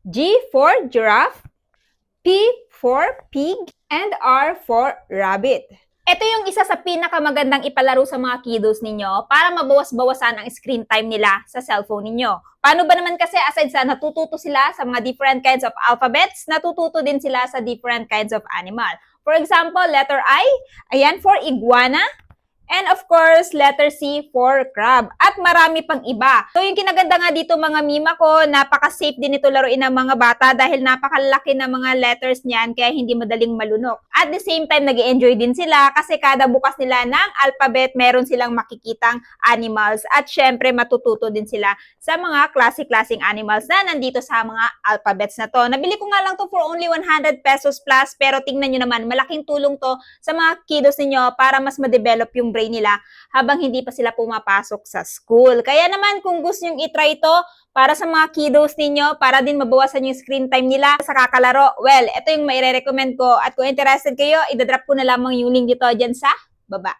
G for giraffe, P for pig, and R for rabbit. Ito yung isa sa pinakamagandang ipalaro sa mga kiddos ninyo para mabawas-bawasan ang screen time nila sa cellphone ninyo. Paano ba naman kasi aside sa natututo sila sa mga different kinds of alphabets, natututo din sila sa different kinds of animal. For example, letter I, ayan for iguana. And of course, letter C for crab. At marami pang iba. So yung kinaganda nga dito mga mima ko, napaka-safe din ito laruin ng mga bata dahil napakalaki ng mga letters niyan kaya hindi madaling malunok. At the same time, nag-enjoy din sila kasi kada bukas nila ng alphabet, meron silang makikitang animals. At syempre, matututo din sila sa mga klase-klaseng animals na nandito sa mga alphabets na to. Nabili ko nga lang to for only 100 pesos plus pero tingnan nyo naman, malaking tulong to sa mga kiddos ninyo para mas ma-develop yung brain nila habang hindi pa sila pumapasok sa school. Kaya naman kung gusto nyo itry ito para sa mga kiddos ninyo, para din mabawasan yung screen time nila sa kakalaro, well, ito yung maire-recommend ko at kung interested kayo, idadrop ko na lamang yung link dito dyan sa baba.